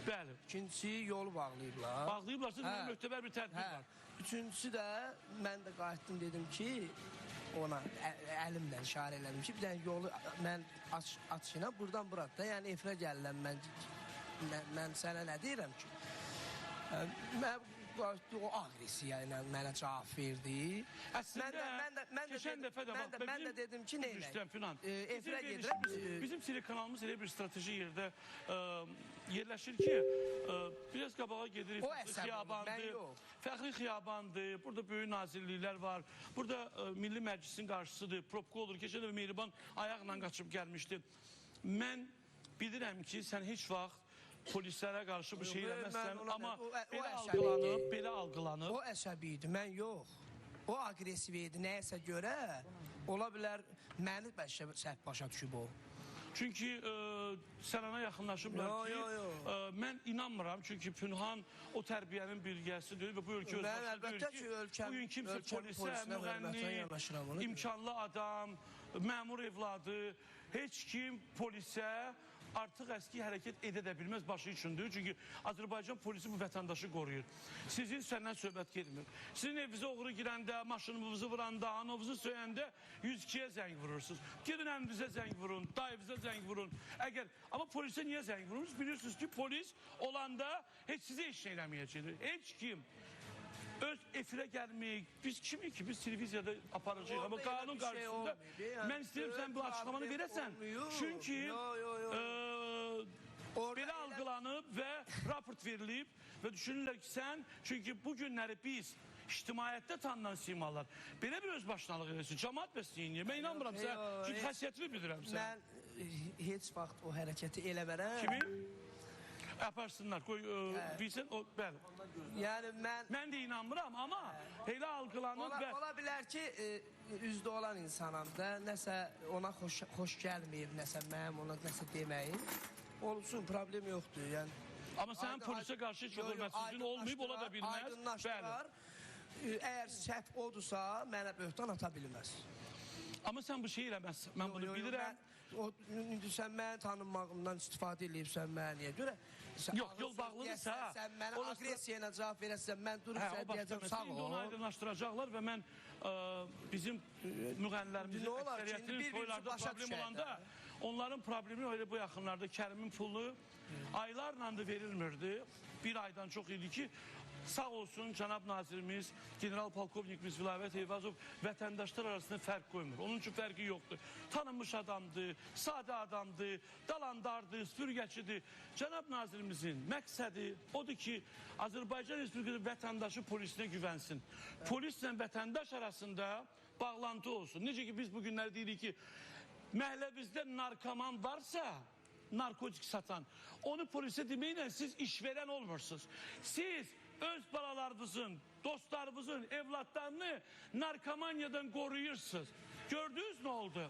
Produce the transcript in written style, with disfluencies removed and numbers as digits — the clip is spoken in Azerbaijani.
Bəli. İkincisi yolu bağlayıblar. Bağlayıblarsa möhtəbər bir tədbir var. Üçüncüsü də mən də qayıtdım dedim ki, ona əlimlə işarə elədim ki, bir dənə yolu mən açına buradan bura da, yəni efirə gəlirəm mən sənə nə deyirəm ki? O agresiya ilə mənə cavab verdi. Əslində, keçən dəfə də bax, mən də dedim ki, nə ilə? Efirə gedirəm. Bizim telekanalımız elə bir strateji yerdə yerləşir ki, biraz qabağa gedirik. Fəxri Xiyabandır, burada böyük nazirliklər var, burada Milli Məclisin qarşısıdır, propka olur. Keçən dəfə Mehriban ayaqla qaçıb gəlmişdi. Mən bilirəm ki, sən heç vaxt polislərə qarşı bir şey eləməzsən, amma belə algılanıb. O əsəbi idi, mən yox. O agresiv idi, nəyəsə görə, ola bilər, məni səhv başa düşüb o. Çünki sən ona yaxınlaşıblar ki, mən inanmıram, çünki Pünhan o tərbiyənin bilgəsidir və bu ölkə özbaşıdır ki, bugün kimsə polisə, müğənni, imkanlı adam, məmur evladı, heç kim polisə artıq əski hərəkət edə də bilməz başı üçündür. Çünki Azərbaycan polisi bu vətəndaşı qoruyur. Sizin səndən söhbət gelmir. Sizin evinizə oğru girəndə, maşınınızı vuranda, anovuzu söyəndə 102-yə zəng vurursunuz. Gidin əmrinizə zəng vurun, dayınıza zəng vurun. Amma polisə niyə zəng vurursunuz? Bilirsiniz ki, polis olanda heç sizə heç şey eləməyəcəkdir. Heç kim öz efirə gəlməyik. Biz kimik ki? Biz televiziyada aparacağıq. Amma qanun qarşısında mən istəyirəm sən bu açıqlamanı verəsən. Çünki belə algılanıb və raport verilib və düşünürlər ki, sən, çünki bu günləri biz ictimaiyyətdə tanınan simalar belə bir özbaşınalıq eləsin, cəmaat bəsləyin. Mən inanmıram sən, çünki xəsiyyətini bilirəm sən. Mən heç vaxt o hərəkəti eləmərəm. Kimi? Yaparsınlar, bilsin, bəli. Yəni mən də inanmıram, amma elə algılanıb və... Ola bilər ki, üzdə olan insanam da, nəsə ona xoş gəlməyib, nəsə mənim ona nəsə deməyim. Olsun, problem yoxdur, yəni. Amma sənin polisə qarşı heç hörmətsizliyin olmayıb, ola da bilməz. Aydınlaşdırar, əgər səhv odursa, mənə böhtan ata bilməz. Amma sən bu şey eləməzsən, mən bunu bilirəm. Sən mənə tanınmağımdan istifadə edibsən mənə niyə görə? Yox, yol bağlıdırsa... Sən mənə agresiya ilə cavab verəsən, mən durub sən deyəcəm, sağ ol. İndi onu aydınlaşdıracaqlar və mən bizim müğənnilərimizin əksəriyyətinin toylarda problem olanda, onların problemi öyle bu yaxınlarda Kərimin pulu aylarla da verilmirdi. Bir aydan çox idi ki, sağ olsun cənab nazirimiz, general polkovnikimiz Vilayət Eyvazov vətəndaşlar arasında fərq qoymur. Onun üçün fərqi yoxdur. Tanınmış adamdır, sadə adamdır, dalandardır, süpürgəçidir. Cənab nazirimizin məqsədi odur ki, Azərbaycan Respublikası vətəndaşı polisinə güvənsin. Polislə vətəndaş arasında bağlantı olsun. Necə ki biz bugünlər deyirik ki, məhəlləmizdə narkoman varsa, narkotik satan, onu polisə deməklə siz işverən olmursunuz. Siz öz balalarınızın, dostlarınızın, evlatlarını narkomanyadan qoruyursunuz. Gördünüz nə oldu?